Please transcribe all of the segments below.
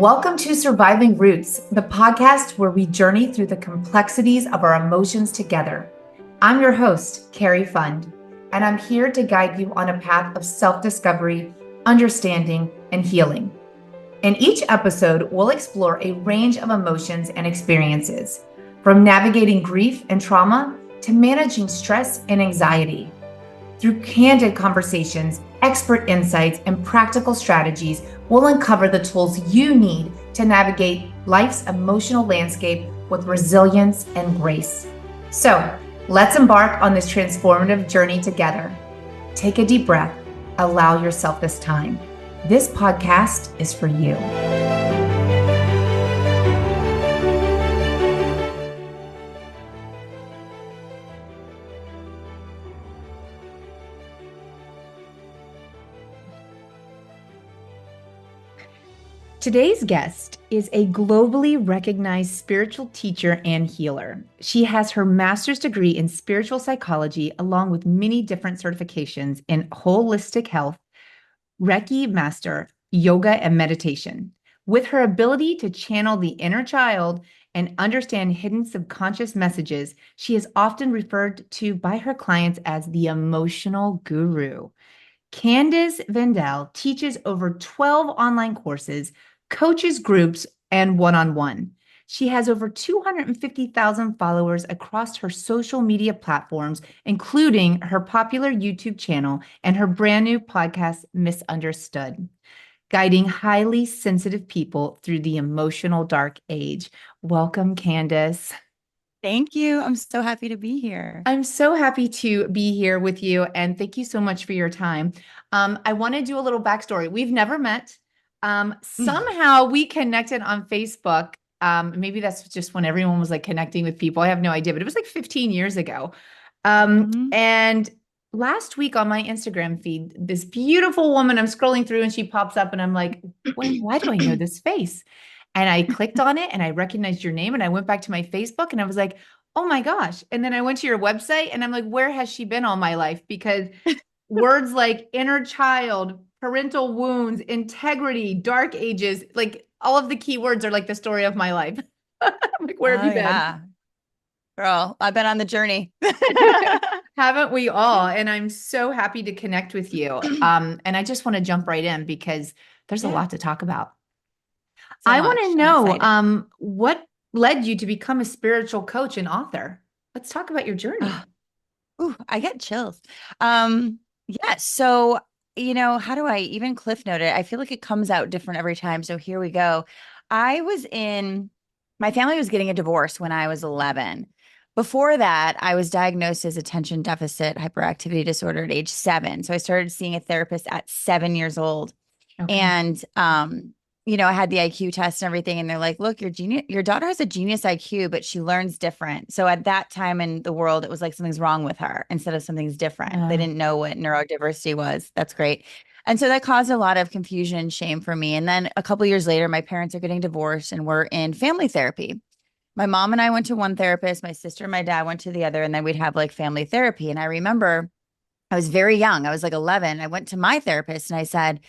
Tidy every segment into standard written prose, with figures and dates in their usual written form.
Welcome to Surviving Roots, the podcast where we journey through the complexities of our emotions together. I'm your host, Carrie Fund, and I'm here to guide you on a path of self-discovery, understanding, and healing. In each episode, we'll explore a range of emotions and experiences, from navigating grief and trauma to managing stress and anxiety. Through candid conversations, expert insights, and practical strategies, we'll uncover the tools you need to navigate life's emotional landscape with resilience and grace. So, let's embark on this transformative journey together. Take a deep breath. Allow yourself this time. This podcast is for you. Today's guest is a globally recognized spiritual teacher and healer. She has her master's degree in spiritual psychology, along with many different certifications in holistic health, Reiki master, yoga, and meditation. With her ability to channel the inner child and understand hidden subconscious messages, she is often referred to by her clients as the emotional guru. Candice Vendel teaches over 12 online courses, coaches groups, and one-on-one. She has over 250,000 followers across her social media platforms, including her popular YouTube channel and her brand new podcast, Misunderstood, guiding highly sensitive people through the emotional dark age. Welcome, Candice. Thank you. I'm so happy to be here. I'm so happy to be here with you, and thank you so much for your time. I want to do a little backstory. We've never met. Somehow we connected on Facebook. Maybe that's just when everyone was like connecting with people. I have no idea, but it was like 15 years ago. And last week on my Instagram feed, this beautiful woman, I'm scrolling through and she pops up and I'm like, wait, why do I know this face? And I clicked on it and I recognized your name and I went back to my Facebook and I was like, oh my gosh. And then I went to your website and I'm like, where has she been all my life? Because words like inner child, parental wounds, integrity, dark ages, like all of the key words are like the story of my life. Like, where have you been? Yeah. Girl, I've been on the journey. Haven't we all? And I'm so happy to connect with you. And I just want to jump right in because there's a lot to talk about. I want to know what led you to become a spiritual coach and author. Let's talk about your journey. Ooh, I get chills. Yeah. So, how do I even cliff note it? I feel like it comes out different every time. So here we go. My family was getting a divorce when I was 11. Before that, I was diagnosed as attention deficit hyperactivity disorder at age 7. So I started seeing a therapist at 7 years old. Okay. And, I had the IQ test and everything, and they're like, look, your daughter has a genius IQ, but she learns different. So at that time in the world, it was like something's wrong with her instead of something's different. They didn't know what neurodiversity was. That's great. And so that caused a lot of confusion and shame for me. And then a couple of years later, my parents are getting divorced and we're in family therapy. My mom and I went to one therapist, my sister and my dad went to the other, and then we'd have like family therapy. And I remember I was very young. I was like 11. I went to my therapist and I said,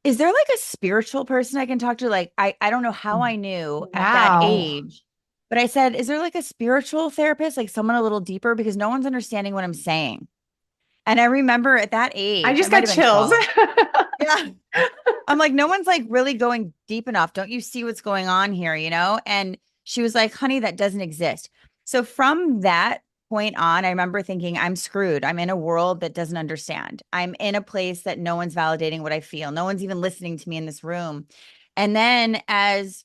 is there like a spiritual person I can talk to? Like, I don't know how I knew at that age, but I said, is there like a spiritual therapist, like someone a little deeper? Because no one's understanding what I'm saying. And I remember at that age, I just got chills. Yeah. I'm like, no one's like really going deep enough. Don't you see what's going on here? And she was like, honey, that doesn't exist. So from that point on, I remember thinking, I'm screwed. I'm in a world that doesn't understand. I'm in a place that no one's validating what I feel. No one's even listening to me in this room. And then as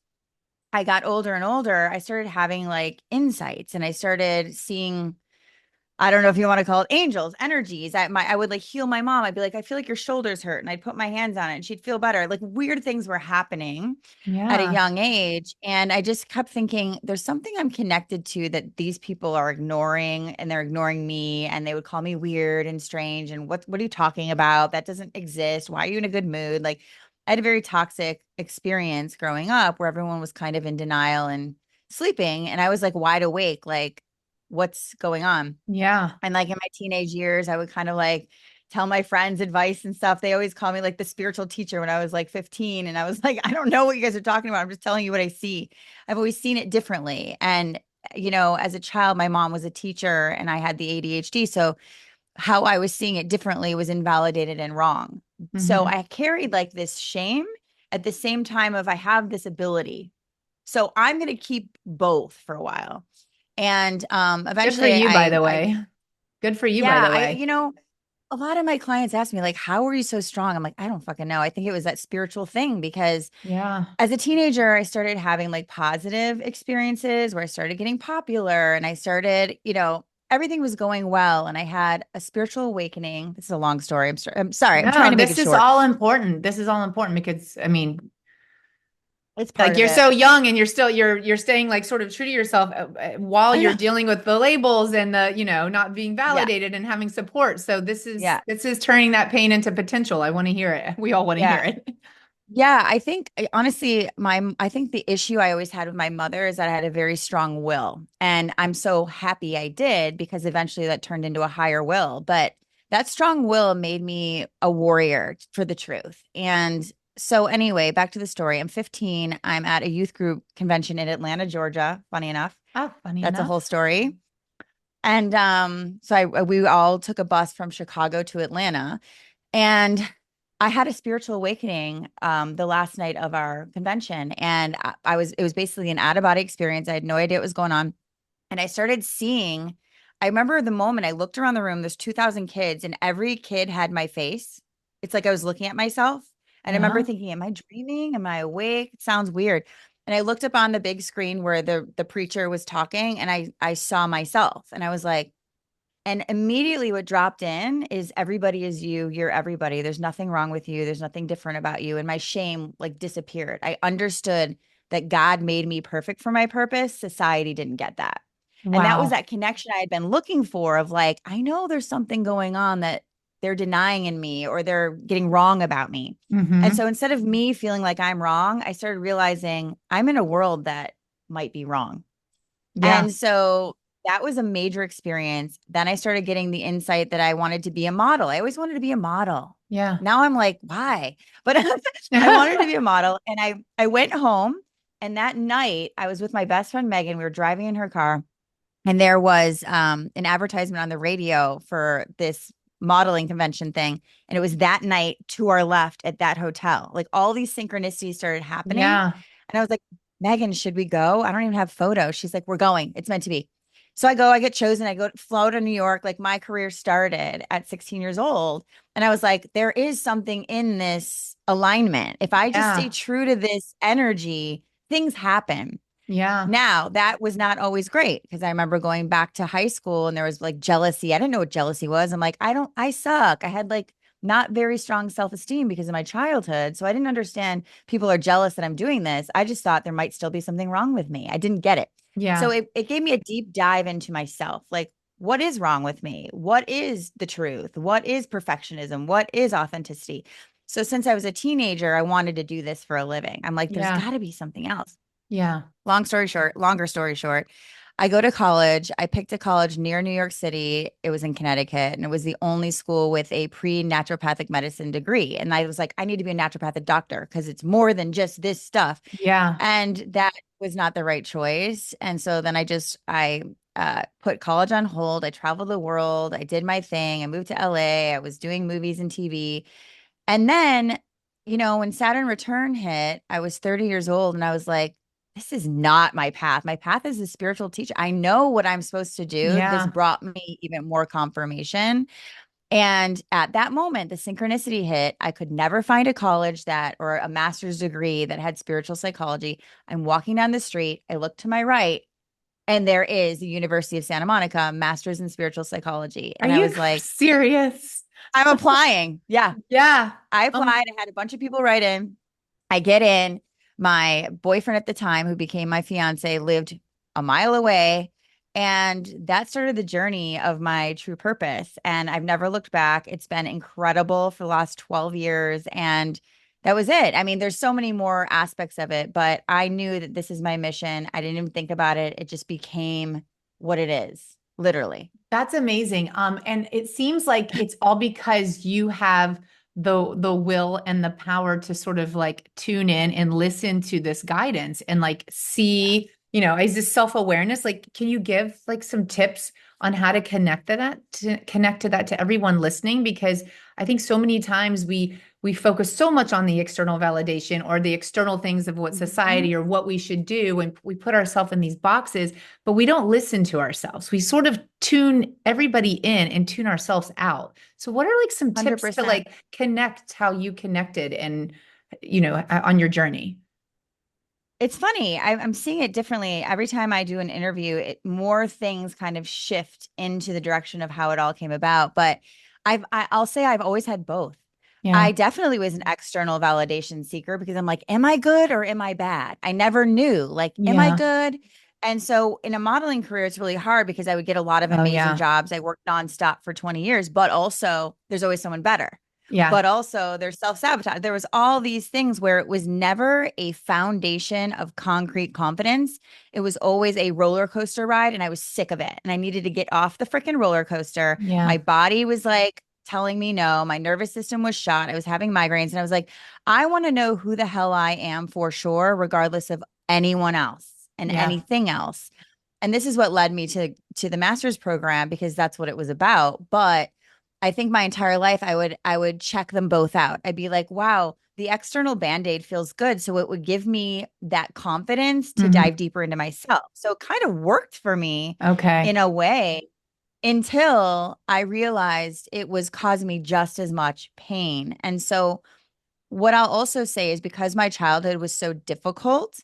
I got older and older, I started having like insights and I started seeing, I don't know if you want to call it angels, energies. I would like heal my mom. I'd be like, I feel like your shoulders hurt. And I'd put my hands on it and she'd feel better. Like weird things were happening at a young age. And I just kept thinking, there's something I'm connected to that these people are ignoring and they're ignoring me. And they would call me weird and strange. And what are you talking about? That doesn't exist. Why are you in a good mood? Like I had a very toxic experience growing up where everyone was kind of in denial and sleeping. And I was like wide awake, like, what's going on? Yeah. And like in my teenage years, I would kind of like tell my friends advice and stuff. They always call me like the spiritual teacher when I was like 15. And I was like, I don't know what you guys are talking about. I'm just telling you what I see. I've always seen it differently. And, as a child, my mom was a teacher and I had the ADHD. So how I was seeing it differently was invalidated and wrong. So Mhm. I carried like this shame at the same time of I have this ability. So I'm going to keep both for a while. And Good for eventually you, by the way. Good for you, by yeah, the way. a lot of my clients ask me like, how are you so strong? I'm like, I don't fucking know. I think it was that spiritual thing because Yeah. as a teenager, I started having like positive experiences where I started getting popular and I started, everything was going well. And I had a spiritual awakening. This is a long story. I'm sorry. I'm trying No, to make it this is short. all important. This is all important because I mean, It's part like of you're it. so young and you're staying like sort of true to yourself while I you're know. dealing with the labels and the, not being Yeah. validated and having support. So Yeah. this is turning that pain into potential. I want to hear it. We all want to hear Yeah. it. Yeah, I think honestly, I think the issue I always had with my mother is that I had a very strong will. And I'm so happy I did because eventually that turned into a higher will. But that strong will made me a warrior for the truth. And so anyway, back to the story. I'm 15. I'm at a youth group convention in Atlanta, Georgia. Funny enough. Oh, funny That's a whole enough. story. And so we all took a bus from Chicago to Atlanta. And I had a spiritual awakening the last night of our convention. And it was basically an out of body experience. I had no idea what was going on. And I started seeing, I remember the moment I looked around the room, there's 2,000 kids, and every kid had my face. It's like I was looking at myself. And I remember Yeah. thinking, am I dreaming? Am I awake? It sounds weird. And I looked up on the big screen where the preacher was talking, and I saw myself. And I was like, and immediately what dropped in is everybody is you. You're everybody. There's nothing wrong with you. There's nothing different about you. And my shame like disappeared. I understood that God made me perfect for my purpose. Society didn't get that. And that was Wow. that connection I had been looking for of like, I know there's something going on that they're denying in me or they're getting wrong about me. And Mm-hmm. so instead of me feeling like I'm wrong, I started realizing I'm in a world that might be wrong. Yeah. And so that was a major experience. Then I started getting the insight that I wanted to be a model. I always wanted to be a model. Yeah. Now I'm like, why? But I wanted to be a model. And I went home. And that night I was with my best friend Megan. We were driving in her car. And there was an advertisement on the radio for this modeling convention thing. And it was that night to our left at that hotel. Like all these synchronicities started happening. Yeah. And I was like, Megan, should we go? I don't even have photos. She's like, we're going. It's meant to be. So I go, I get chosen. I go fly to New York. Like my career started at 16 years old. And I was like, there is something in this alignment. If I just stay Yeah. true to this energy, things happen. Yeah. Now, that was not always great because I remember going back to high school and there was like jealousy. I didn't know what jealousy was. I'm like, I suck. I had like not very strong self-esteem because of my childhood. So I didn't understand people are jealous that I'm doing this. I just thought there might still be something wrong with me. I didn't get it. So Yeah. it gave me a deep dive into myself. Like, what is wrong with me? What is the truth? What is perfectionism? What is authenticity? So since I was a teenager, I wanted to do this for a living. I'm like, there's Yeah. got to be something else. Yeah. Longer story short, I go to college. I picked a college near New York City. It was in Connecticut, and it was the only school with a pre-naturopathic medicine degree. And I was like, I need to be a naturopathic doctor because it's more than just this stuff. Yeah. And that was not the right choice. And so then I put college on hold. I traveled the world. I did my thing. I moved to LA. I was doing movies and TV. And then, when Saturn return hit, I was 30 years old and I was like, this is not my path. My path is a spiritual teacher. I know what I'm supposed to do. This Yeah. brought me even more confirmation. And at that moment, the synchronicity hit. I could never find a college that or a master's degree that had spiritual psychology. I'm walking down the street. I look to my right, and there is the University of Santa Monica, master's in spiritual psychology. Are And I you was like, serious? I'm applying. Yeah. Yeah. I Um, applied. I had a bunch of people write in. I get in. My boyfriend at the time, who became my fiance, lived a mile away. And that started the journey of my true purpose. And I've never looked back. It's been incredible for the last 12 years. And that was it. I mean, there's so many more aspects of it, but I knew that this is my mission. I didn't even think about it. It just became what it is, literally. That's amazing. And it seems like it's all because you have the will and the power to sort of like tune in and listen to this guidance and like see, is this self-awareness? Like, can you give like some tips on how to connect to that to everyone listening? Because I think so many times we focus so much on the external validation or the external things of what Mhm. society or what we should do, and we put ourselves in these boxes, but we don't listen to ourselves. We sort of tune everybody in and tune ourselves out. So what are like some tips to 100%. like connect how you connected and on your journey? It's funny. I'm seeing it differently every time I do an interview. More things kind of shift into the direction of how it all came about. But I'll say I've always had both. Yeah. I definitely was an external validation seeker because I'm like, am I good or am I bad? I never knew. Like, am I Yeah. good? And so in a modeling career, it's really hard because I would get a lot of Oh amazing yeah. jobs. I worked nonstop for 20 years, but also there's always someone better. Yeah. But also there's self-sabotage. There was all these things where it was never a foundation of concrete confidence. It was always a roller coaster ride, and I was sick of it. And I needed to get off the freaking roller coaster. Yeah. My body was like telling me no. My nervous system was shot. I was having migraines, and I was like, I want to know who the hell I am for sure, regardless of anyone else and Yeah. anything else. And this is what led me to the master's program because that's what it was about. But I think my entire life I would check them both out. I'd be like, wow, the external band-aid feels good. So it would give me that confidence to Mhm. dive deeper into myself. So it kind of worked for me Okay. in a way until I realized it was causing me just as much pain. And so what I'll also say is because my childhood was so difficult,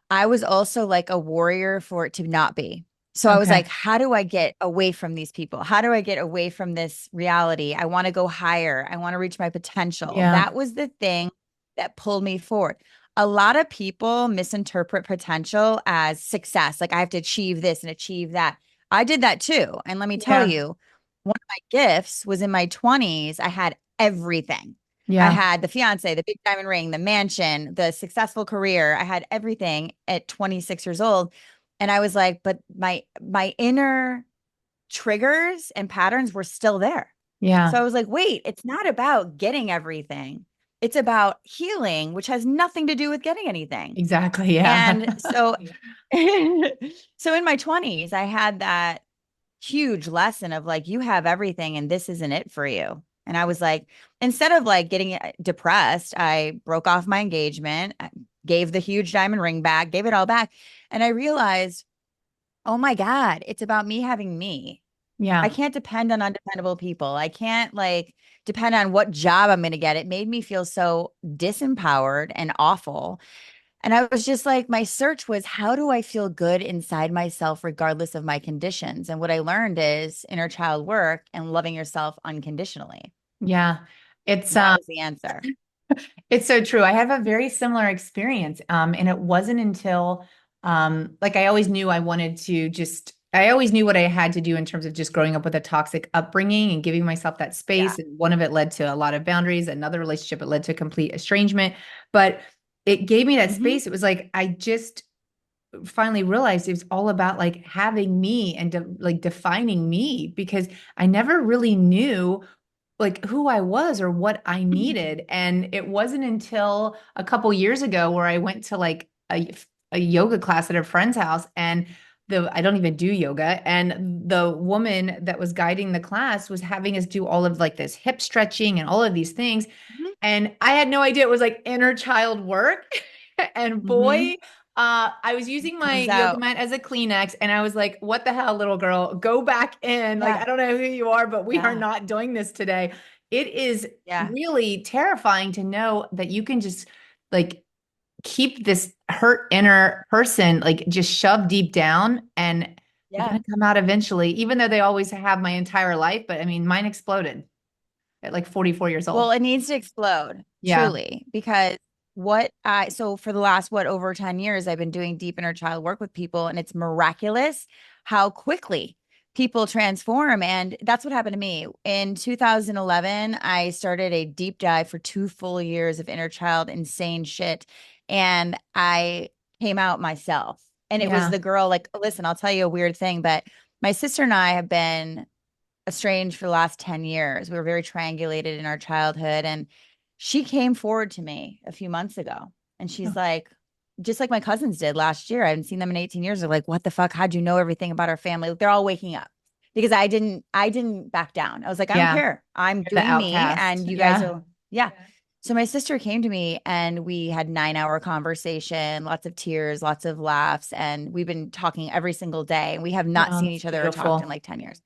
I was also like a warrior for it to not be. So I was Okay. like, how do I get away from these people? How do I get away from this reality? I want to go higher. I want to reach my potential. Yeah. That was the thing that pulled me forward. A lot of people misinterpret potential as success. Like I have to achieve this and achieve that. I did that too. And let me tell Yeah. you, one of my gifts was in my 20s, I had everything. I Yeah. had the fiance, the big diamond ring, the mansion, the successful career. I had everything at 26 years old. And I was like, but my inner triggers and patterns were still there. So Yeah. I was like, wait, it's not about getting everything. It's about healing, which has nothing to do with getting anything. Exactly. Yeah. And so so in my 20s, I had that huge lesson of like, you have everything and this isn't it for you. And I was like, instead of like getting depressed, I broke off my engagement, I gave the huge diamond ring back, gave it all back. And I realized, oh my God, it's about me having me. I Yeah. can't depend on undependable people. I can't like depend on what job I'm going to get. It made me feel so disempowered and awful. And I was just like, my search was, how do I feel good inside myself, regardless of my conditions? And what I learned is inner child work and loving yourself unconditionally. Yeah. It's That was the answer. It's so true. I have a very similar experience. And it wasn't until like I always knew I wanted to just I always knew what I had to do in terms of just growing up with a toxic upbringing and giving myself that Yeah. space. And one of it led to a lot of boundaries. Another relationship, it led to complete estrangement. But it gave me that Hmm. space. It was like I just finally realized it was all about like having me and like defining me because I never really knew like who I was or what I needed. And it wasn't until a couple years ago where I went to like a yoga class at a friend's house and I don't even do yoga. And the woman that was guiding the class was having us do all of like this hip stretching and all of these things. And I had no idea it was like inner child work. And Hmm. boy, I was using my Comes yoga out. mat as a Kleenex, and I was like, "What the hell, little girl? Go back in! Like, Yeah. I don't know who you are, but we are Yeah. not doing this today." It is Yeah. really terrifying to know that you can just like keep this hurt inner person like just shoved deep down, and they're Yeah. going to come out eventually, even though they always have my entire life. But I mean, mine exploded at like 44 years Well, old. it needs to explode, Yeah. truly, because so for the last, over 10 years, I've been doing deep inner child work with people, and it's miraculous how quickly people transform. And that's what happened to me. In 2011, I started a deep dive for 2 full years of inner child insane shit. And I came out myself. And it was Yeah. the girl, like, listen, I'll tell you a weird thing, but my sister and I have been estranged for the last 10 years. We were very triangulated in our childhood. And she came forward to me a few months ago and she's Oh, like, just like my cousins did last year. I haven't seen them in 18 years. They're like, what the fuck? How'd you know everything about our family? They're all waking up because I didn't back down. I was like, I don't yeah. care. I'm You're the doing me outcast. and you guys Yeah. are, yeah. So my sister came to me and we had 9 hour conversation, lots of tears, lots of laughs. And we've been talking every single day. And we have not Oh, seen that's each other or talked in beautiful. like 10 years.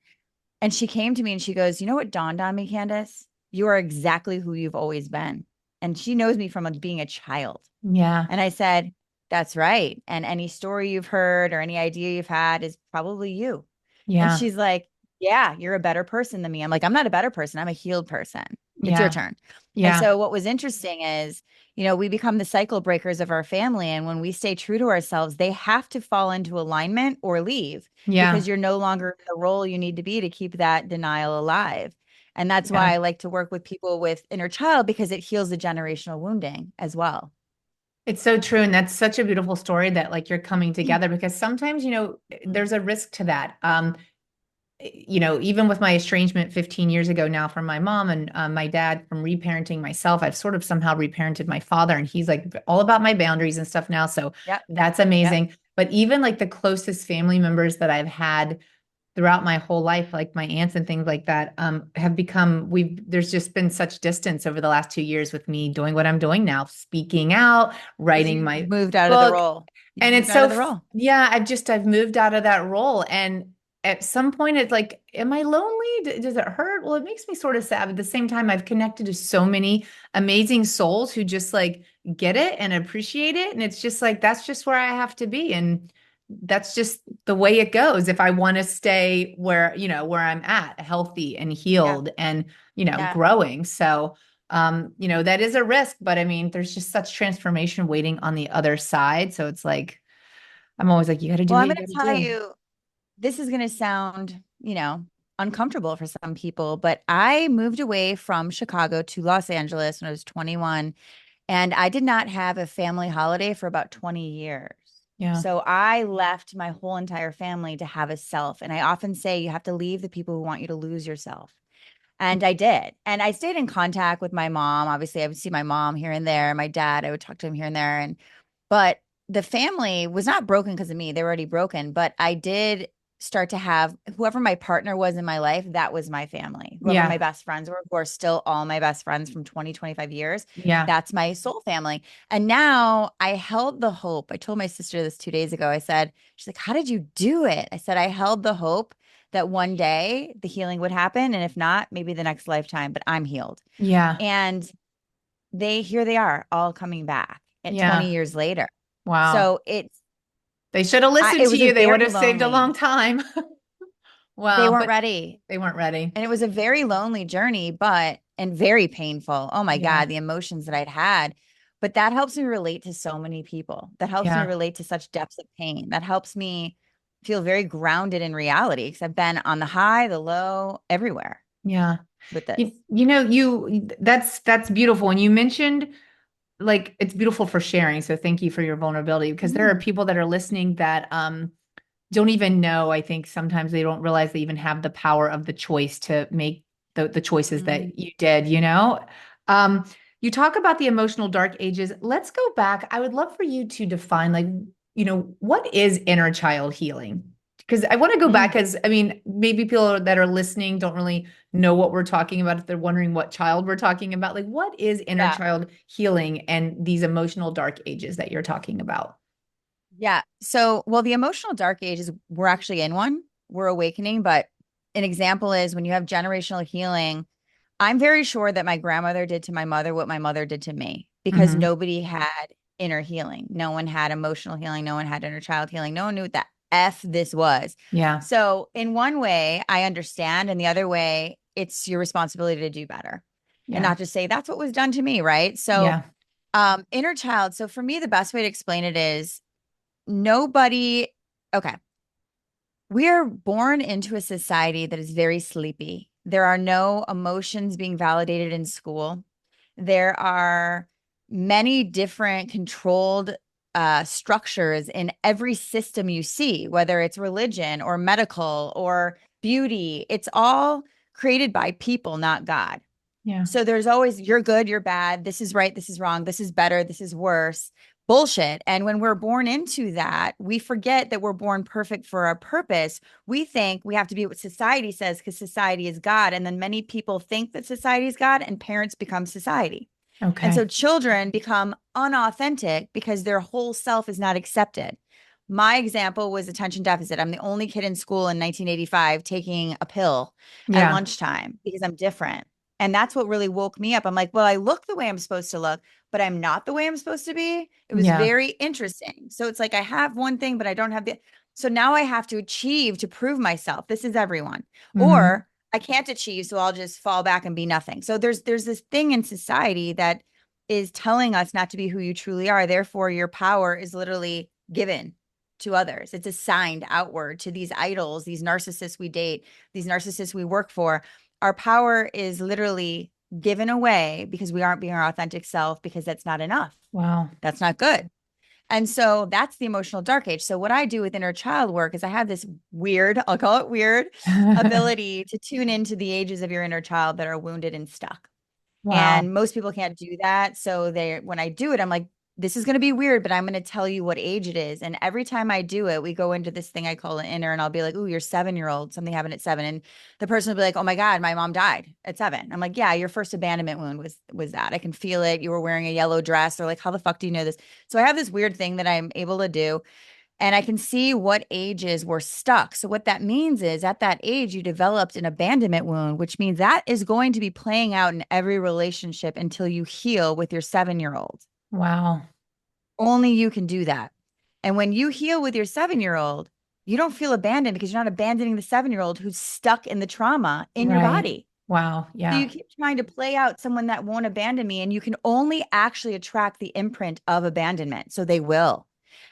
And she came to me and she goes, you know what dawned on me, Candace? You are exactly who you've always been. And she knows me from being a child. Yeah. And I said, that's right. And any story you've heard or any idea you've had is probably you. And Yeah. she's like, yeah, you're a better person than me. I'm like, I'm not a better person. I'm a healed person. It's your Yeah. turn. And Yeah. so what was interesting is, we become the cycle breakers of our family. And when we stay true to ourselves, they have to fall into alignment or leave Yeah. because you're no longer in the role you need to be to keep that denial alive. And that's Yeah. why I like to work with people with inner child because it heals the generational wounding as well. It's so true. And that's such a beautiful story that like you're coming together because sometimes, there's a risk to that. Even with my estrangement 15 years ago now from my mom and my dad from reparenting myself, I've sort of somehow reparented my father and he's like all about my boundaries and stuff now. So Yep. that's Yep. amazing. But even like the closest family members that I've had throughout my whole life, like my aunts and things like that, have become, there's just been such distance over the last 2 years with me doing what I'm doing now, speaking out, Because writing you my moved out of the book. role. You And moved it's out so, of the role. yeah, I've moved out of that role. And at some point, it's like, am I lonely? Does it hurt? Well, it makes me sort of sad. But at the same time, I've connected to so many amazing souls who just like get it and appreciate it. And it's just like, that's just where I have to be. And that's just the way it goes. If I want to stay where I'm at, healthy and Yeah. healed and, Yeah. growing. So, that is a risk, but I mean, there's just such transformation waiting on the other side. So it's like, I'm always like, you got to do Well, what I'm you going got to to tell do. you, this is going to sound, uncomfortable for some people, but I moved away from Chicago to Los Angeles when I was 21, and I did not have a family holiday for about 20 years. Yeah. So I left my whole entire family to have a self. And I often say you have to leave the people who want you to lose yourself. And I did. And I stayed in contact with my mom. Obviously, I would see my mom here and there. My dad, I would talk to him here and there. But the family was not broken because of me. They were already broken. But I did start to have whoever my partner was in my life, that was my family. Whoever my Yeah. best friends were, who are still all my best friends from 20, 25 years, Yeah. that's my soul family. And now I held the hope. I told my sister this 2 days ago. I said, she's like, how did you do it? I said, I held the hope that one day the healing would happen. And if not, maybe the next lifetime, but I'm healed. Yeah. And here they are all coming back at 20 Yeah. years later. Wow. So They should have listened it to was a you. They would very have saved a long lonely, time. they Wow. weren't But ready. they weren't ready. And it was a very lonely journey, and very painful. Oh my Yeah. God, the emotions that I'd had. But that helps me relate to so many people. That helps me Yeah. relate to such depths of pain. That helps me feel very grounded in reality because I've been on the high, the low, everywhere Yeah. with this. That's beautiful. And you mentioned like it's beautiful for sharing. So thank you for your vulnerability because there are Mhm. people that are listening that don't even know. I think sometimes they don't realize they even have the power of the choice to make the choices Mm. that you did. Um, you talk about the emotional dark ages. Let's go back. I would love for you to define like, what is inner child healing? Because I want to go back Mm. because I mean, maybe people that are listening don't really know what we're talking about if they're wondering what child we're talking about. Like, what is inner Yeah. child healing and these emotional dark ages that you're talking about? Yeah. So, well, the emotional dark ages, we're actually in one, we're awakening. But an example is when you have generational healing, I'm very sure that my grandmother did to my mother what my mother did to me because Hmm. nobody had inner healing. No one had emotional healing. No one had inner child healing. No one knew what the F this was. Yeah. So, in one way, I understand. And the other way, it's your responsibility to do better and Yeah. not just say, that's what was done to me. Right. So, Yeah. inner child. So, for me, the best way to explain it is nobody, okay, we are born into a society that is very sleepy. There are no emotions being validated in school. There are many different controlled structures in every system you see, whether it's religion or medical or beauty. It's all created by people, not God. Yeah. So there's always, you're good, you're bad, this is right, this is wrong, this is better, this is worse. Bullshit. And when we're born into that, we forget that we're born perfect for a purpose. We think we have to be what society says because society is God. And then many people think that society is God, and parents become society. And Okay. so children become unauthentic because their whole self is not accepted. My example was attention deficit. I'm the only kid in school in 1985 taking a pill at Yeah. lunchtime because I'm different. And that's what really woke me up. I'm like, well, I look the way I'm supposed to look, but I'm not the way I'm supposed to be. It was Yeah. very interesting. So it's like I have one thing, but I don't have the. So now I have to achieve to prove myself. This is everyone. Hmm. Or I can't achieve, so I'll just fall back and be nothing. So there's this thing in society that is telling us not to be who you truly are. Therefore, your power is literally given to others. It's assigned outward to these idols, these narcissists we date, these narcissists we work for. Our power is literally given away because we aren't being our authentic self, because that's not enough. Wow. That's not good. And so that's the emotional dark age. So what I do with inner child work is I have this weird, I'll call it weird, ability to tune into the ages of your inner child that are wounded and stuck. Wow. And most people can't do that. So when I do it, I'm like, this is going to be weird, but I'm going to tell you what age it is. And every time I do it, we go into this thing I call an inner, and I'll be like, "Ooh, you're 7-year-old. Something happened at 7." And the person will be like, "Oh my God, my mom died at 7." I'm like, "Yeah, your first abandonment wound was that. I can feel it. You were wearing a yellow dress." They're like, "How the fuck do you know this?" So I have this weird thing that I'm able to do, and I can see what ages were stuck. So what that means is at that age, you developed an abandonment wound, which means that is going to be playing out in every relationship until you heal with your 7-year-old. Wow. Only you can do that. And when you heal with your 7-year-old, you don't feel abandoned because you're not abandoning the 7-year-old who's stuck in the trauma in your Right. body. Wow. So Yeah. you keep trying to play out someone that won't abandon me, and you can only actually attract the imprint of abandonment. So they will.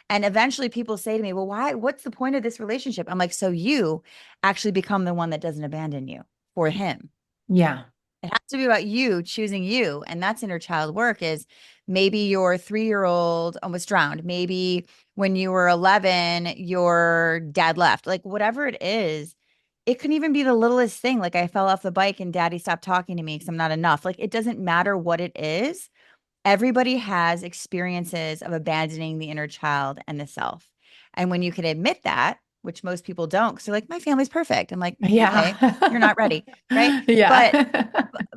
And eventually people say to me, well, why? What's the point of this relationship? I'm like, so you actually become the one that doesn't abandon you for him. Yeah. It has to be about you choosing you. And that's inner child work. Is maybe your 3-year-old almost drowned. Maybe when you were 11, your dad left. Like whatever it is, it can even be the littlest thing. Like I fell off the bike and daddy stopped talking to me because I'm not enough. Like it doesn't matter what it is. Everybody has experiences of abandoning the inner child and the self. And when you can admit that, which most people don't, because they're like, my family's perfect. I'm like, Yeah. okay, you're not ready. Right. But Yeah.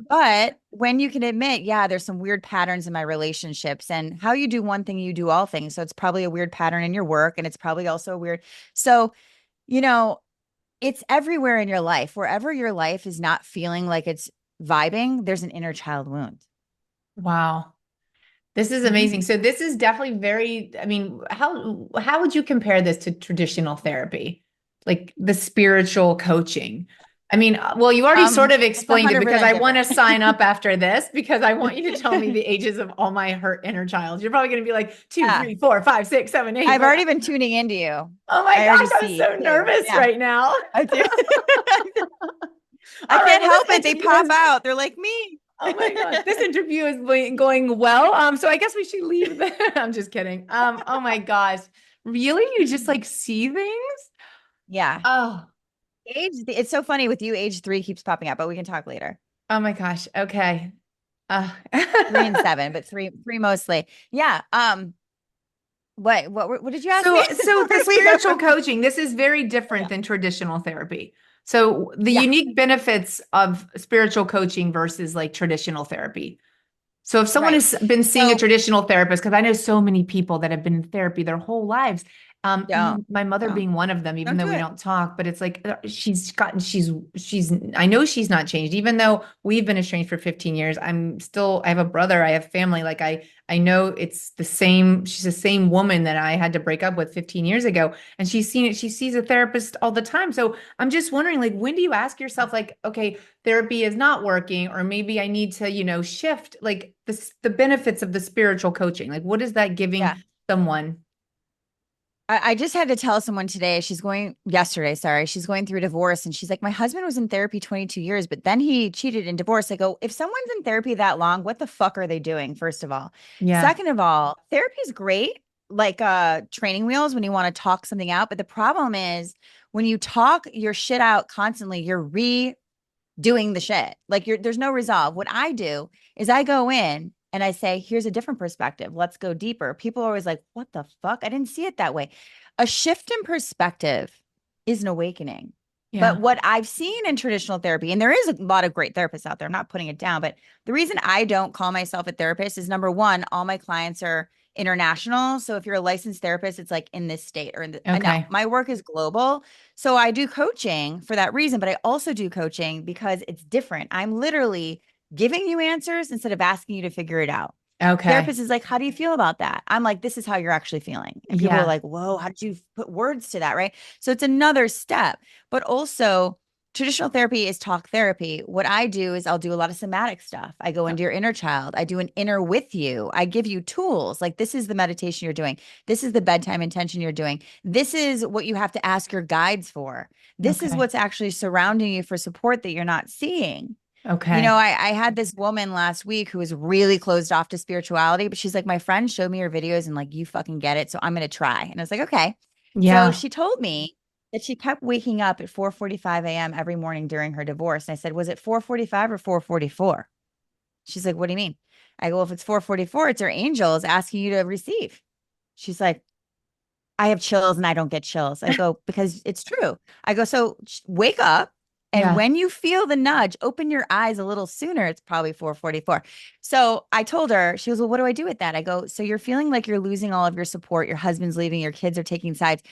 but when you can admit, yeah, there's some weird patterns in my relationships, and how you do one thing, you do all things. So it's probably a weird pattern in your work, and it's probably also a weird. So, you know, it's everywhere in your life. Wherever your life is not feeling like it's vibing, there's an inner child wound. Wow. This is Mhm. amazing. So this is definitely very, I mean, how would you compare this to traditional therapy? Like the spiritual coaching? I mean, well, you already sort of It's explained it because 100% I want to different. sign up after this because I want you to tell me the ages of all my hurt inner child. You're probably going to be like two, Yeah. three, four, five, six, seven, eight. I've Like, already been tuning into you. oh my I already gosh, I'm see so too. nervous Yeah, right now. I do. I All right, can't well, this help it. They interview pop is, out. They're like me. oh my gosh, this interview is going well. So I guess we should leave there. I'm just kidding. Oh my gosh. Really? You just like see things? Yeah. Oh, It's so funny with you. Age 3 keeps popping up, but we can talk later. oh my gosh. Okay. Uh, 3 and 7, but three mostly. Yeah. What did you ask me? so the Before we spiritual go? coaching, this is very Yeah. different than traditional therapy. So the Yeah. unique benefits of spiritual coaching versus like traditional therapy. So if someone Right. has been seeing a So traditional therapist, because I know so many people that have been in therapy their whole lives, don't my mother don't being one of them, even don't though do we it. don't talk, but it's like she's I know she's not changed, even though we've been estranged for 15 years. I have a brother, I have family. Like I know it's the same, she's the same woman that I had to break up with 15 years ago. And she's seen it, she sees a therapist all the time. So I'm just wondering, like, when do you ask yourself, like, okay, therapy is not working, or maybe I need to, shift like the benefits of the spiritual coaching. Like, what is that giving Yeah. someone? I just had to tell someone today, yesterday, sorry, she's going through a divorce, and she's like, my husband was in therapy 22 years, but then he cheated in divorce. I go, if someone's in therapy that long, what the fuck are they doing? First of all. Yeah. Second of all, therapy is great. like training wheels when you want to talk something out. But the problem is when you talk your shit out constantly, you're redoing the shit. Like there's no resolve. What I do is I go in and I say, here's a different perspective. Let's go deeper. People are always like, what the fuck? I didn't see it that way. A shift in perspective is an awakening. Yeah. But what I've seen in traditional therapy, and there is a lot of great therapists out there, I'm not putting it down, but the reason I don't call myself a therapist is number one, all my clients are international. So if you're a licensed therapist, it's like in this state or in the, I know Okay. my work is global. So I do coaching for that reason, but I also do coaching because it's different. I'm literally giving you answers instead of asking you to figure it out. Okay. Therapist is like, how do you feel about that? I'm like, this is how you're actually feeling. And people are Yeah. like, whoa, how did you put words to that? Right. So it's another step, but also traditional therapy is talk therapy. What I do is I'll do a lot of somatic stuff. I go into your inner child. I do an inner with you. I give you tools. Like this is the meditation you're doing. This is the bedtime intention you're doing. This is what you have to ask your guides for. This is Okay. what's actually surrounding you for support that you're not seeing. You Okay. know, I had this woman last week who was really closed off to spirituality, but she's like, my friend showed me her videos and like, you fucking get it. So I'm going to try. And I was like, okay. So Yeah. she told me that she kept waking up at 4:45 a.m. every morning during her divorce. And I said, was it 4:45 or 4:44? She's like, what do you mean? I go, well, if it's 4:44, it's her angels asking you to receive. She's like, I have chills and I don't get chills. I go, because it's true. I go, so wake up. And Yeah. when you feel the nudge, open your eyes a little sooner. It's probably 4:44. So I told her, she goes, well, what do I do with that? I go, so you're feeling like you're losing all of your support. Your husband's leaving, your kids are taking sides.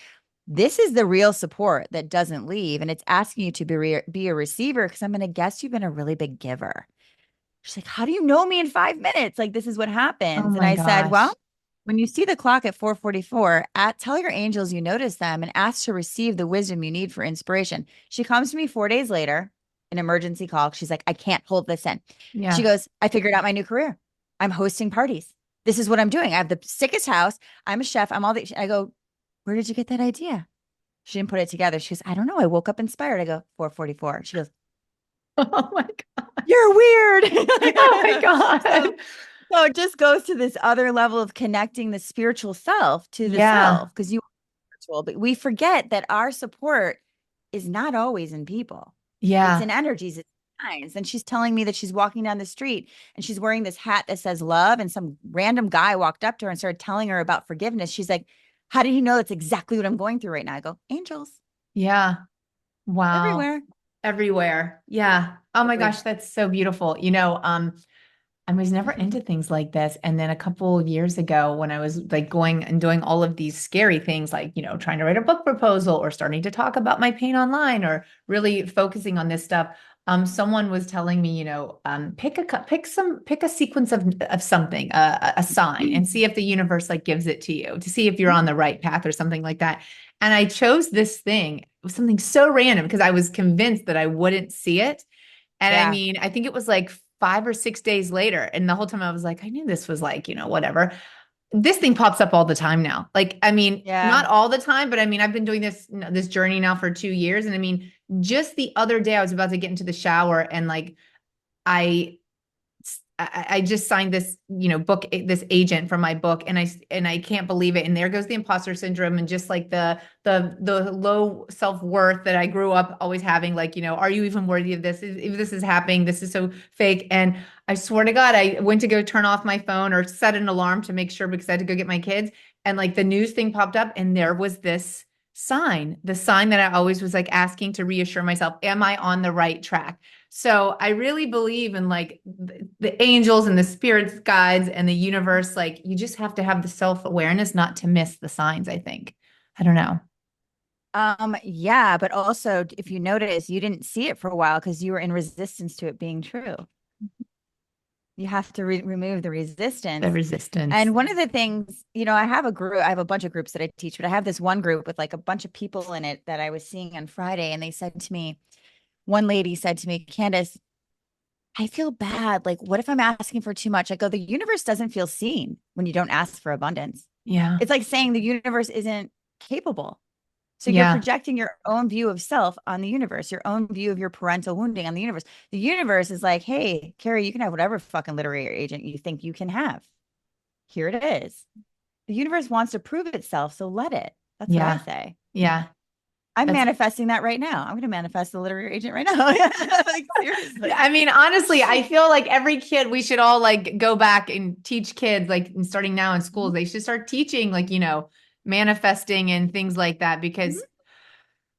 This is the real support that doesn't leave. And it's asking you to be a receiver because I'm going to guess you've been a really big giver. She's like, how do you know me in 5 minutes? Like, this is what Oh happens. And my I said, well, gosh. when you see the clock at 4:44, tell your angels you notice them and ask to receive the wisdom you need for inspiration. She comes to me 4 days later, an emergency call. She's like, I can't hold this in. She Yeah. goes, I figured out my new career. I'm hosting parties. This is what I'm doing. I have the sickest house. I'm a chef. I'm all the, I go, where did you get that idea? She didn't put it together. She goes, I don't know. I woke up inspired. I go, 4:44. She goes, Oh my God. you're weird. Oh my so, God. so it just goes to this other level of connecting the spiritual self to the Yeah. self because you are spiritual, but we forget that our support is not always in people. It's Yeah. in energies, it's signs. And she's telling me that she's walking down the street and she's wearing this hat that says love. And some random guy walked up to her and started telling her about forgiveness. She's like, how did he know that's exactly what I'm going through right now? I go, angels Yeah. Wow. everywhere. Everywhere. Yeah. Oh my Everywhere. gosh, that's so beautiful. I was never into things like this. And then a couple of years ago, when I was like going and doing all of these scary things, like, trying to write a book proposal or starting to talk about my pain online or really focusing on this stuff, someone was telling me, pick a sequence of something, a sign, and see if the universe like gives it to you to see if you're on the right path or something like that. And I chose this thing. It was something so random because I was convinced that I wouldn't see it. And I Yeah. mean, I think it was like 5 or 6 days later. And the whole time I was like, I knew this was like, whatever. This thing pops up all the time now. Like, I mean, Yeah. not all the time, but I mean, I've been doing this journey now for 2 years. And I mean, just the other day I was about to get into the shower and like I I just signed this, book, this agent from my book, and I can't believe it. And there goes the imposter syndrome, and just like the low self-worth that I grew up always having, like, are you even worthy of this? If this is happening, this is so fake. And I swear to God, I went to go turn off my phone or set an alarm to make sure because I had to go get my kids. And like the news thing popped up, and there was this sign, the sign that I always was like asking to reassure myself, am I on the right track? So I really believe in like the angels and the spirits guides and the universe. Like you just have to have the self-awareness not to miss the signs, I think. I don't know. Yeah, but also if you notice, you didn't see it for a while because you were in resistance to it being true. You have to remove the The resistance. resistance. And one of the things, I have a group, I have a bunch of groups that I teach, but I have this one group with like a bunch of people in it that I was seeing on Friday. And they said to me, one lady said to me, Candace, I feel bad. Like, what if I'm asking for too much? I go, the universe doesn't feel seen when you don't ask for abundance. Yeah. It's like saying the universe isn't capable. So you're Yeah. projecting your own view of self on the universe, your own view of your parental wounding on the universe. The universe is like, hey, Carrie, you can have whatever fucking literary agent you think you can have. Here it is. the universe wants to prove itself. So let it. That's what I Yeah. say. Yeah. I'm That's manifesting that right now. I'm going to manifest the literary agent right now. Like, seriously. I mean, honestly, I feel like every kid, we should all like go back and teach kids, like starting now in schools, Mhm. they should start teaching, like, manifesting and things like that because Mhm.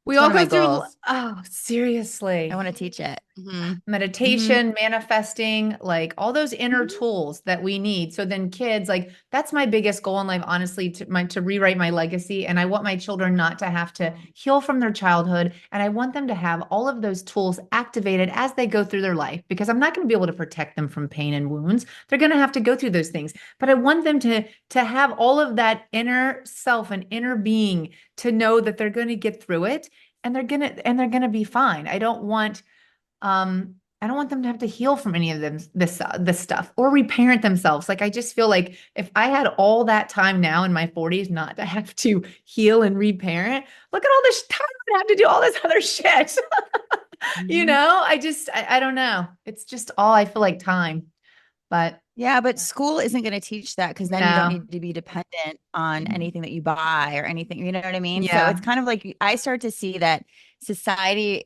we It's all one of my go through, goals. oh, I seriously. want to teach it. Hmm. Meditation, manifesting, like all those inner Hmm. tools that we need. So then kids, like that's my biggest goal in life, honestly, to rewrite my legacy. And I want my children not to have to heal from their childhood. And I want them to have all of those tools activated as they go through their life, because I'm not going to be able to protect them from pain and wounds. They're going to have to go through those things. But I want them to have all of that inner self and inner being to know that they're going to get through it and they're going to be fine. I don't want them to have to heal from any of this stuff or reparent themselves. Like I just feel like if I had all that time now in my 40s not to have to heal and reparent, look at all this time I have to do all this other shit. Hmm. I don't know. It's just all I feel like time. But Yeah, but school isn't going to teach that because then you don't no. need to be dependent on anything that you buy or anything. You know what I mean? So it's Yeah. kind of like I start to see that society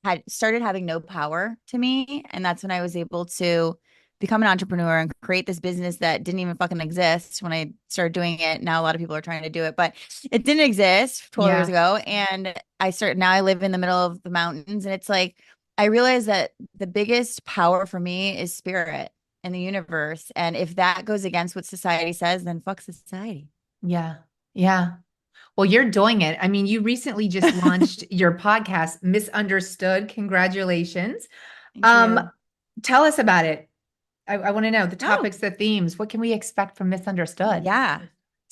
had started having no power to me. And that's when I was able to become an entrepreneur and create this business that didn't even fucking exist when I started doing it. Now a lot of people are trying to do it, but it didn't exist 12 years Yeah. ago. And now I live in the middle of the mountains. And it's like, I realize that the biggest power for me is spirit and the universe. And if that goes against what society says, then fuck society. Yeah. Yeah. Well, you're doing it. I mean, you recently just launched your podcast, Misunderstood. Congratulations. Thank Um, you. Tell us about it. I want to know the Oh, topics, the themes. What can we expect from Misunderstood? yeah.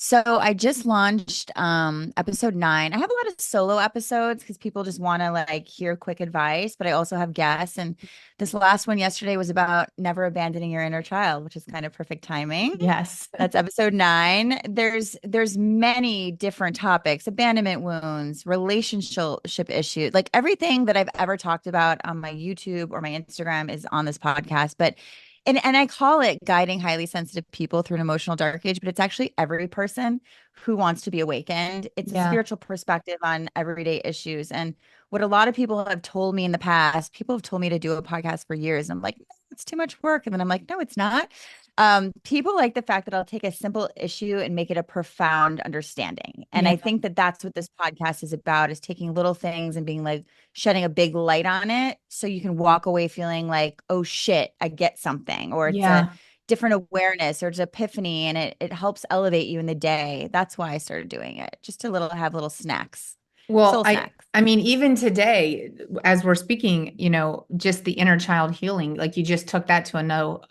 So I just launched episode 9. I have a lot of solo episodes because people just want to like hear quick advice, but I also have guests. And this last one yesterday was about never abandoning your inner child, which is kind of perfect timing. Yes. That's episode 9. There's many different topics: abandonment wounds, relationship issues, like everything that I've ever talked about on my YouTube or my Instagram is on this podcast. But and I call it guiding highly sensitive people through an emotional dark age, but it's actually every person who wants to be awakened. It's a Yeah. spiritual perspective on everyday issues. And what a lot of people have told me in the past, people have told me to do a podcast for years. And I'm like, "No, it's too much work." And then I'm like, no, it's not. People like the fact that I'll take a simple issue and make it a profound understanding. And Yeah. I think that that's what this podcast is about, is taking little things and being like, shedding a big light on it so you can walk away feeling like, oh shit, I get something, or it's a Yeah. different awareness or it's epiphany, and it helps elevate you in the day. That's why I started doing it. Just to have little snacks, Well, soul I snacks. I mean, even today, as we're speaking, just the inner child healing, like you just took that to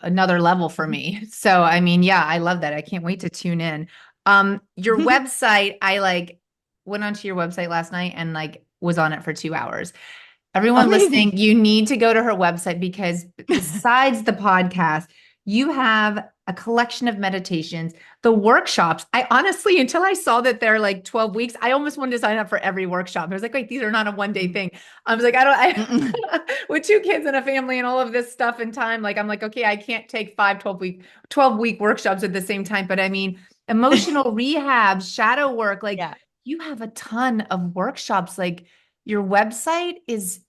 another level for me. So, I mean, yeah, I love that. I can't wait to tune in. Your website, I like went onto your website last night and like was on it for 2 hours. Everyone Amazing. listening, you need to go to her website because besides the podcast, you have a collection of meditations, the workshops. I honestly, until I saw that they're like 12 weeks, I almost wanted to sign up for every workshop. I was like, wait, these are not a 1 day thing. I was like, Mm-mm. with 2 kids and a family and all of this stuff and time, like, I'm like, okay, I can't take 12 week workshops at the same time. But I mean, emotional rehab, shadow work, like Yeah. you have a ton of workshops. Like, your website is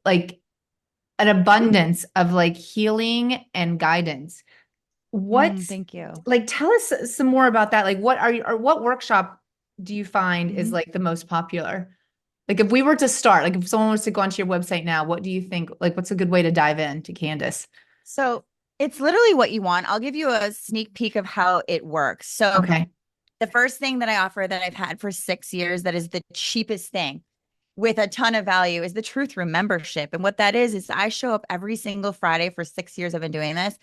like an abundance of like healing and guidance. What Thank you. like tell us some more about that. Like what workshop do you find is Mhm. like the most popular? Like if we were to start, like if someone was to go onto your website now, what do you think? Like what's a good way to dive in to Candace? So it's literally what you want. I'll give you a sneak peek of how it works. So Okay. the first thing that I offer that I've had for 6 years, that is the cheapest thing with a ton of value, is the Truth Room membership. And what that is I show up every single Friday for 6 years I've been doing this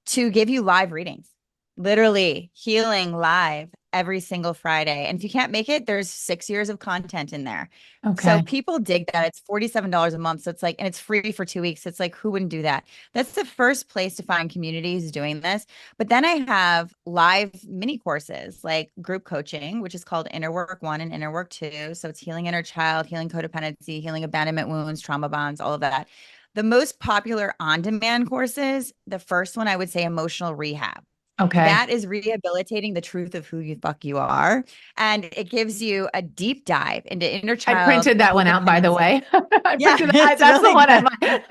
to give you live readings, literally healing live every single Friday. And if you can't make it, there's 6 years of content in there. So Okay. people dig that. It's $47 a month. So it's like, and it's free for 2 weeks. It's like, who wouldn't do that? That's the first place to find communities doing this. But then I have live mini courses like group coaching, which is called Inner Work 1 and Inner Work 2. So it's healing inner child, healing codependency, healing abandonment wounds, trauma bonds, all of that. The most popular on demand courses, the first one I would say emotional rehab. Okay. That is rehabilitating the truth of who you fuck you are. And it gives you a deep dive into inner I child, printed that one out, by the codependency. way. I Yeah, printed that. it's That's the really one good.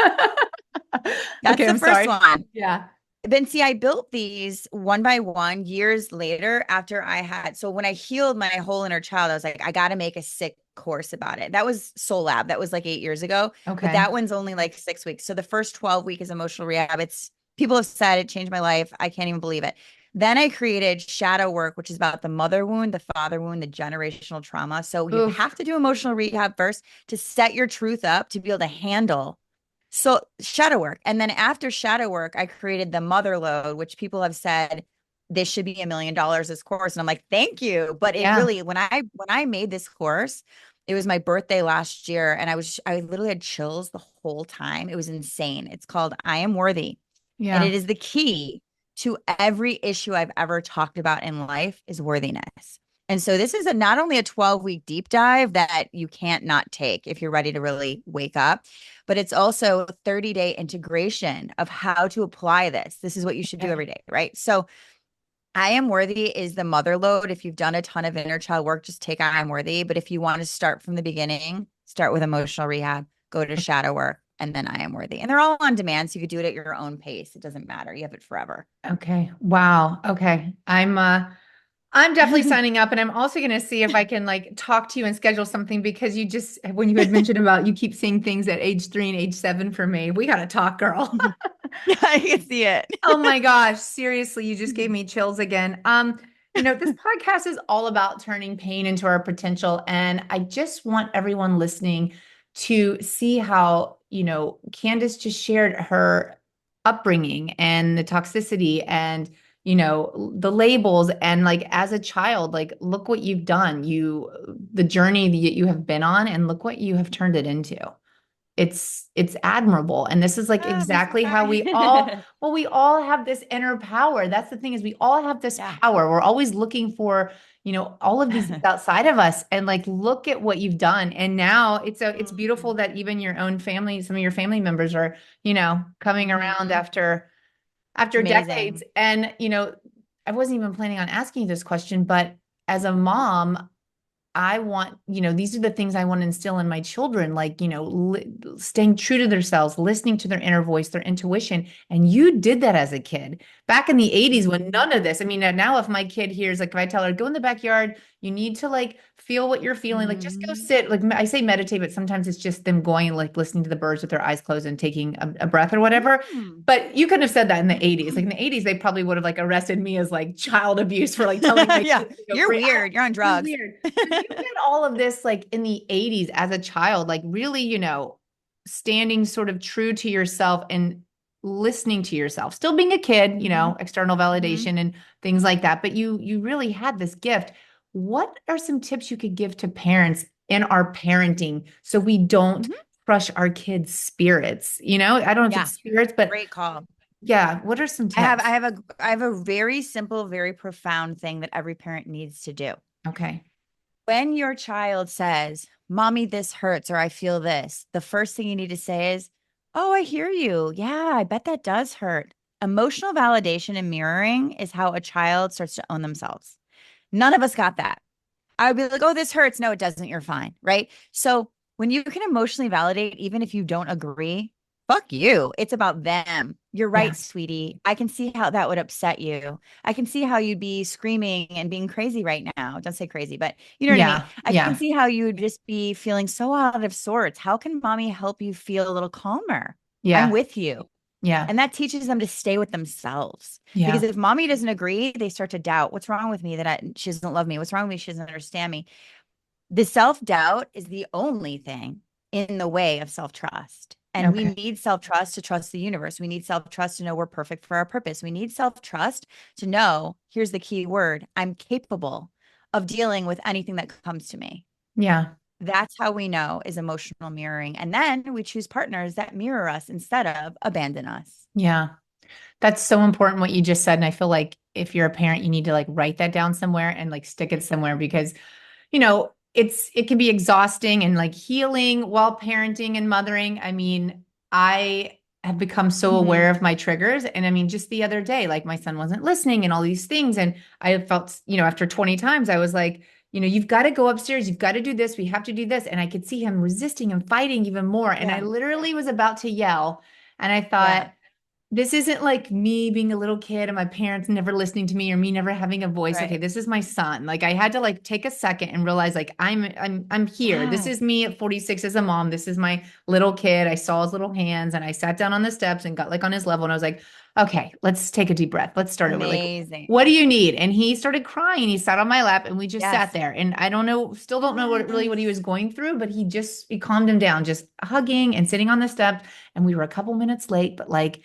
That's Okay, the I'm first sorry. one. Yeah. Then see, I built these one by one years later after I had. So when I healed my whole inner child, I was like, I got to make a sick course about it. That was Soul Lab. That was like 8 years ago, but Okay. that one's only like 6 weeks. So the first 12 week is emotional rehab. It's people have said it changed my life. I can't even believe it. Then I created shadow work, which is about the mother wound, the father wound, the generational trauma. So you Oof. have to do emotional rehab first to set your truth up to be able to handle so shadow work. And then after shadow work, I created the mother load, which people have said this should be $1 million this course. And I'm like, thank you. But it Yeah. really, when I made this course, it was my birthday last year. And I literally had chills the whole time. It was insane. It's called I Am Worthy. And it Yeah. is the key to every issue I've ever talked about in life is worthiness. And so this is not only a 12-week deep dive that you can't not take if you're ready to really wake up, but it's also a 30-day integration of how to apply this. This is what you should do Okay. every day, right? So I Am Worthy is the mother load. If you've done a ton of inner child work, just take I Am Worthy. But if you want to start from the beginning, start with emotional rehab, go to shadow work, and then I Am Worthy. And they're all on demand. So you could do it at your own pace. It doesn't matter. You have it forever. Okay. Wow. Okay. I'm definitely signing up, and I'm also going to see if I can like talk to you and schedule something because you just when you had mentioned about you keep seeing things at age 3 and age 7 for me. We got to talk, girl. Yeah, I can see it. Oh my gosh, seriously, you just gave me chills again. This podcast is all about turning pain into our potential, and I just want everyone listening to see how, Candace just shared her upbringing and the toxicity and, the labels and like as a child, like look what you've done. The journey that you have been on and look what you have turned it into. It's admirable, and this is like Ah, I'm so exactly how sorry. we all have this inner power. That's the thing, is we all have this Yeah. power. We're always looking for all of these things outside of us, and like look at what you've done. And now it's beautiful that even your own family, some of your family members are coming around Mhm. It's after decades. amazing. And I wasn't even planning on asking you this question, but as a mom, I want, these are the things I want to instill in my children, like, staying true to themselves, listening to their inner voice, their intuition. And you did that as a kid back in the 80s when Mhm. none of this. I mean, now if my kid hears, like, if I tell her, go in the backyard, you need to like feel what you're feeling, like, just go Mhm. sit. Like, I say meditate, but sometimes it's just them going, like, listening to the birds with their eyes closed and taking a breath or whatever. Mm. But you couldn't have said that in the 80s. Like, in the 80s, they probably would have like arrested me as like child abuse for like telling my Yeah, kids to go you're free. weird. You're on You're drugs. weird. So you did all of this like in the 80s as a child, like really, standing sort of true to yourself and listening to yourself, still being a kid, Mhm. external Mhm. validation and things like that. But you really had this gift. What are some tips you could give to parents in our parenting so we don't Mhm. crush our kids' spirits? I don't know if Yeah, it's spirits, but great call. yeah, what are some I have I tips? have a I have a very simple, very profound thing that every parent needs to do. Okay. When your child says, "Mommy, this hurts," or "I feel this," the first thing you need to say is, "Oh, I hear you. Yeah, I bet that does hurt." Emotional validation and mirroring is how a child starts to own themselves. None of us got that. I would be like, oh, this hurts. No, it doesn't. You're fine. Right. So when you can emotionally validate, even if you don't agree, fuck you. It's about them. You're Yeah. right, sweetie. I can see how that would upset you. I can see how you'd be screaming and being crazy right now. Don't say crazy, but you know what I mean? Yeah. I can Yeah. see how you would just be feeling so out of sorts. How can mommy help you feel a little calmer? I'm Yeah. with you. Yeah. And that teaches them to stay with themselves. Because Yeah. if mommy doesn't agree, they start to doubt what's wrong with me she doesn't love me. What's wrong with me? She doesn't understand me. The self doubt is the only thing in the way of self trust. And we Okay. need self trust to trust the universe. We need self trust to know we're perfect for our purpose. We need self trust to know here's the key word: I'm capable of dealing with anything that comes to me. Yeah. That's how we know is emotional mirroring. And then we choose partners that mirror us instead of abandon us. Yeah. That's so important what you just said. And I feel like if you're a parent, you need to like write that down somewhere and like stick it somewhere because, it can be exhausting and like healing while parenting and mothering. I mean, I have become so aware of my triggers. And I mean, just the other day, like my son wasn't listening and all these things. And I felt, after 20 times, I was like, you've got to go upstairs. You've got to do this. We have to do this. And I could see him resisting and fighting even more. And I Yeah. literally was about to yell. And I Yeah. thought, this isn't like me being a little kid and my parents never listening to me or me never having a voice. Okay, Right. this is my son. Like I had to like take a second and realize like I'm here. This Yes. is me at 46 as a mom. This is my little kid. I saw his little hands and I sat down on the steps and got like on his level and I was like, okay, let's take a deep breath. Let's start over. Like, Amazing. what do you need? And he started crying. He sat on my lap and we just sat Yes. there. And I don't know, still don't know what he was going through, but he calmed him down, just hugging and sitting on the steps. And we were a couple minutes late, but like,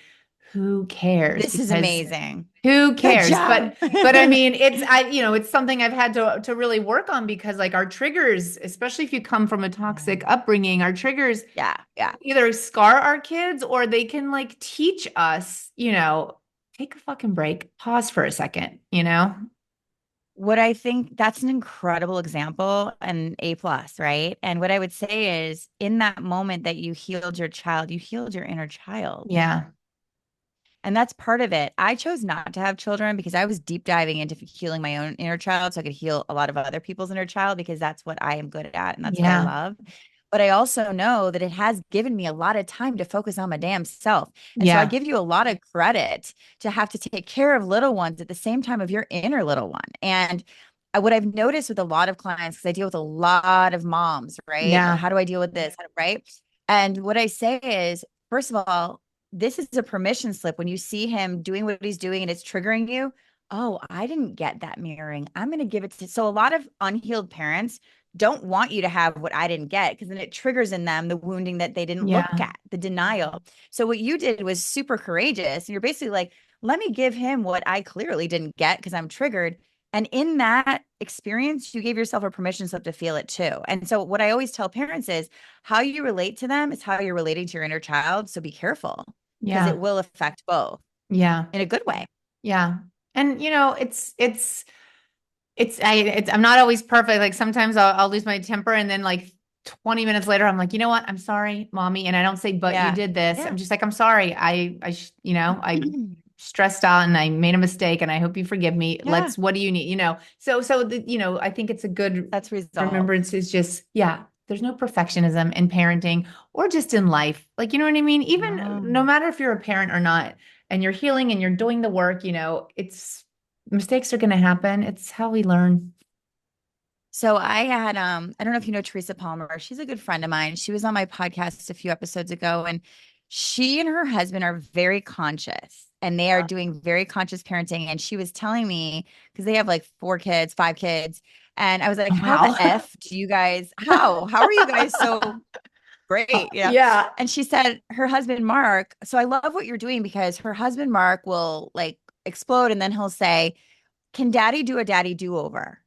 who cares? This is Because amazing. who Good cares? job. But I mean, it's something I've had to really work on because like our triggers, especially if you come from a toxic upbringing, our triggers Yeah. Yeah. either scar our kids or they can like teach us, take a fucking break, pause for a second. What I think that's an incredible example and A plus, right? And what I would say is in that moment that you healed your child, you healed your inner child. Yeah. And that's part of it. I chose not to have children because I was deep diving into healing my own inner child so I could heal a lot of other people's inner child because that's what I am good at and that's what I Yeah. love. But I also know that it has given me a lot of time to focus on my damn self. And so I Yeah. give you a lot of credit to have to take care of little ones at the same time of your inner little one. And what I've noticed with a lot of clients, because I deal with a lot of moms, right? Yeah. How do I deal with this? Right. And what I say is, first of all, this is a permission slip when you see him doing what he's doing and it's triggering you. Oh, I didn't get that mirroring. I'm going to give it to. So a lot of unhealed parents don't want you to have what I didn't get because then it triggers in them the wounding that they didn't look Yeah. at, the denial. So what you did was super courageous. And you're basically like, let me give him what I clearly didn't get because I'm triggered. And in that experience, you gave yourself a permission slip to feel it too. And so what I always tell parents is how you relate to them is how you're relating to your inner child. So be careful because Yeah. it will affect both Yeah. in a good way. Yeah. And I'm not always perfect. Like sometimes I'll lose my temper and then like 20 minutes later, I'm like, you know what? I'm sorry, mommy. And I don't say, but you Yeah. did this. Yeah. I'm just like, I'm sorry. I stressed out and I made a mistake and I hope you forgive me. Yeah. What do you need? I think it's a good That's resolve. remembrance is just, yeah, there's no perfectionism in parenting or just in life. Like, you know what I mean? Even no No. matter if you're a parent or not, and you're healing and you're doing the work, it's mistakes are going to happen. It's how we learn. So I had I don't know if you know Teresa Palmer. She's a good friend of mine. She was on my podcast a few episodes ago and she and her husband are very conscious and they are doing very conscious parenting and she was telling me because they have like 4 kids, 5 kids and I was like, "How the Wow. F do you guys how are you guys so great?" Yeah. And she said her husband Mark, so I love what you're doing because her husband Mark will like explode and then he'll say, "Can daddy do a daddy do-over?"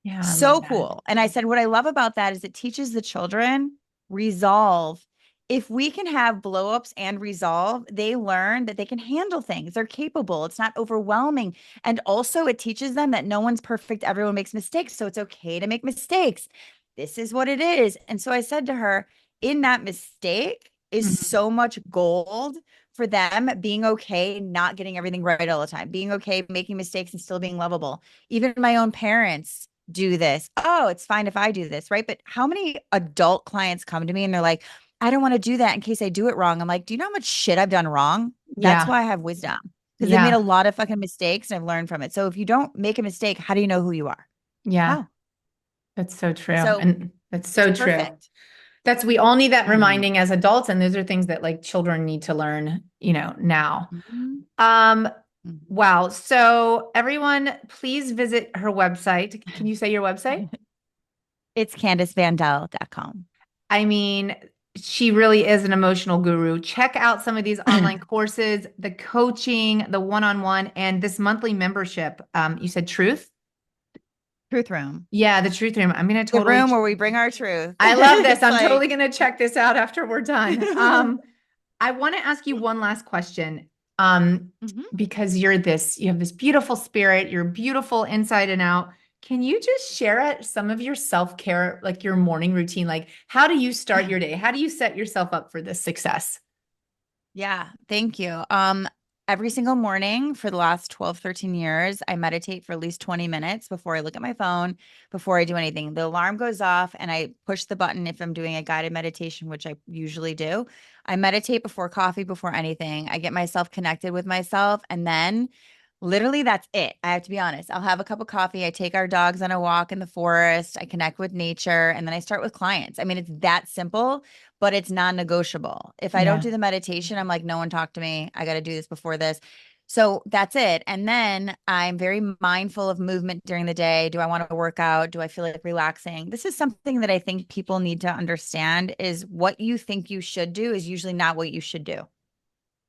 Yeah. I love So that. cool. And I said, what I love about that is it teaches the children resolve. If we can have blowups and resolve, they learn that they can handle things. They're capable. It's not overwhelming. And also, it teaches them that no one's perfect. Everyone makes mistakes. So it's okay to make mistakes. This is what it is. And so I said to her, in that mistake is Mhm. so much gold for them being okay, not getting everything right all the time, being okay, making mistakes and still being lovable. Even my own parents do this. Oh, it's fine if I do this, right? But how many adult clients come to me and they're like, I don't want to do that in case I do it wrong. I'm like, do you know how much shit I've done wrong? That's Yeah. why I have wisdom because I've made a Yeah. lot of fucking mistakes and I've learned from it. So if you don't make a mistake, how do you know who you are? Yeah. How? That's so true. So And that's it's so true. perfect. We all need that Mhm. reminding as adults. And those are things that like children need to learn, now. Mhm. Um, Mhm. wow. So everyone, please visit her website. Can you say your website? It's CandiceVandel.com. I mean, she really is an emotional guru. Check out some of these online courses, the coaching, the one-on-one, and this monthly membership. You said Truth? Truth Room. Yeah, the Truth Room. I'm going to The totally, room where we bring our truth. I love this. It's I'm like, totally going to check this out after we're done. I want to ask you one last question. Mhm. Because you have this beautiful spirit, you're beautiful inside and out. Can you just share some of your self-care, like your morning routine? Like, how do you start your day? How do you set yourself up for this success? Yeah, thank you. Every single morning for the last 12, 13 years, I meditate for at least 20 minutes before I look at my phone, before I do anything. The alarm goes off and I push the button if I'm doing a guided meditation, which I usually do. I meditate before coffee, before anything. I get myself connected with myself, and then literally that's it. I have to be honest. I'll have a cup of coffee. I take our dogs on a walk in the forest. I connect with nature, and then I start with clients. I mean, it's that simple, but it's non-negotiable. If I don't Yeah. do the meditation, I'm like, no one talk to me. I got to do this before this. So that's it. And then I'm very mindful of movement during the day. Do I want to work out? Do I feel like relaxing? This is something that I think people need to understand is what you think you should do is usually not what you should do.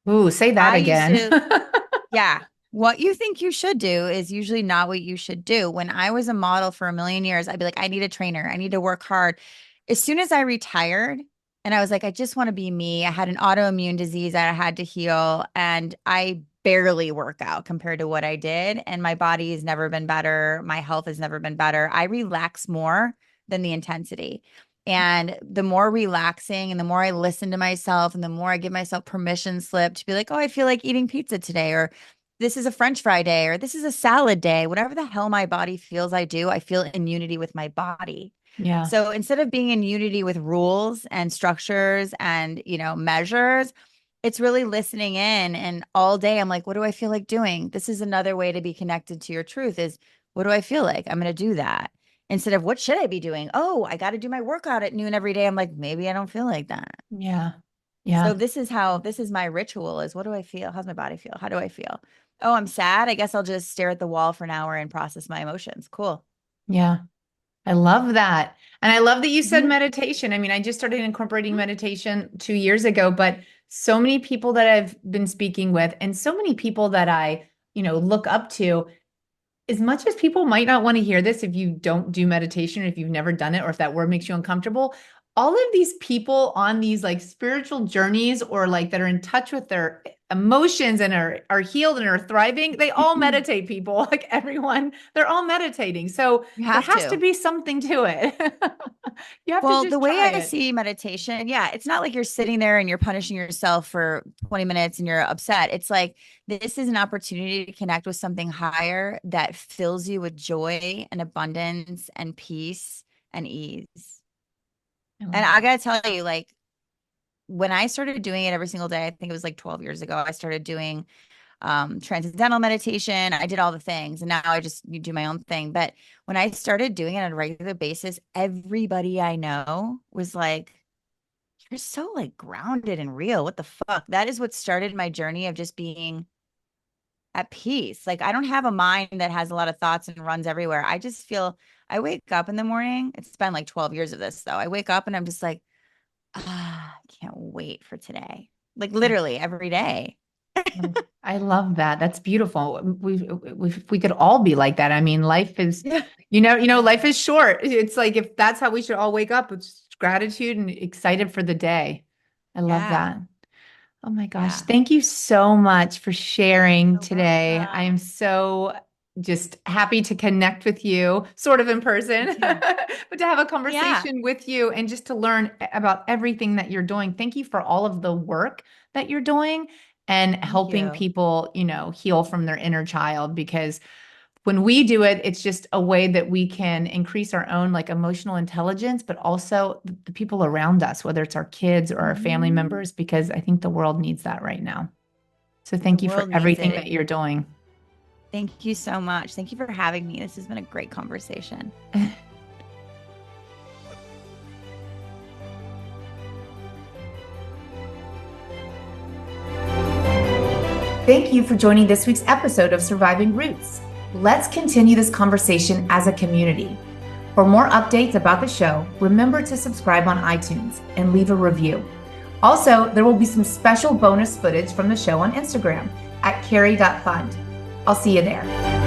Ooh, say that I used again. to, yeah. What you think you should do is usually not what you should do. When I was a model for a million years, I'd be like, I need a trainer. I need to work hard. As soon as I retired and I was like, I just want to be me, I had an autoimmune disease that I had to heal, and I barely work out compared to what I did. And my body has never been better. My health has never been better. I relax more than the intensity. And the more relaxing and the more I listen to myself and the more I give myself permission slip to be like, oh, I feel like eating pizza today, or this is a French fry day, or this is a salad day, whatever the hell my body feels I do, I feel in unity with my body. Yeah. So instead of being in unity with rules and structures and, measures, it's really listening in. And all day I'm like, what do I feel like doing? This is another way to be connected to your truth is what do I feel like? I'm going to do that. Instead of what should I be doing? Oh, I got to do my workout at noon every day. I'm like, maybe I don't feel like that. Yeah. So Yeah. this is my ritual is what do I feel? How's my body feel? How do I feel? Oh, I'm sad. I guess I'll just stare at the wall for an hour and process my emotions. Cool. Yeah. I love that. And I love that you said Mhm. meditation. I mean, I just started incorporating meditation 2 years ago, but so many people that I've been speaking with and so many people that I, look up to, as much as people might not want to hear this if you don't do meditation, or if you've never done it, or if that word makes you uncomfortable, all of these people on these like spiritual journeys or like that are in touch with their emotions and are healed and are thriving, they all meditate, people. Like everyone, they're all meditating. So You there have has to to. be something to it. You have to Well, the just way try I it. see meditation, yeah, it's not like you're sitting there and you're punishing yourself for 20 minutes and you're upset. It's like this is an opportunity to connect with something higher that fills you with joy and abundance and peace and ease. I And love I that. gotta tell you, like, when I started doing it every single day, I think it was like 12 years ago, I started doing transcendental meditation. I did all the things, and now I just you do my own thing. But when I started doing it on a regular basis, everybody I know was like, "You're so like grounded and real. What the fuck?" That is what started my journey of just being at peace. Like I don't have a mind that has a lot of thoughts and runs everywhere. I just feel I wake up in the morning. It's been like 12 years of this though. I wake up and I'm just like, I can't wait for today. Like Yeah. literally every day. I love that. That's beautiful. We could all be like that. I mean, life is, Yeah. life is short. It's like if that's how we should all wake up, it's gratitude and excited for the day. I love Yeah. that. Oh my gosh. Yeah. Thank you so much for sharing You're today. I am welcome. so just happy to connect with you, sort of in Me person, too. but to have a Yeah. conversation with you and just to learn about everything that you're doing. Thank you for all of the work that you're doing and Thank helping you. people, heal from their inner child, because when we do it, it's just a way that we can increase our own like emotional intelligence, but also the people around us, whether it's our kids or our family Mhm. members, because I think the world needs that right now. So The thank you for world needs everything it. that you're doing. Thank you so much. Thank you for having me. This has been a great conversation. Thank you for joining this week's episode of Surviving Roots. Let's continue this conversation as a community. For more updates about the show, remember to subscribe on iTunes and leave a review. Also, there will be some special bonus footage from the show on Instagram at carrie.fund. I'll see you there.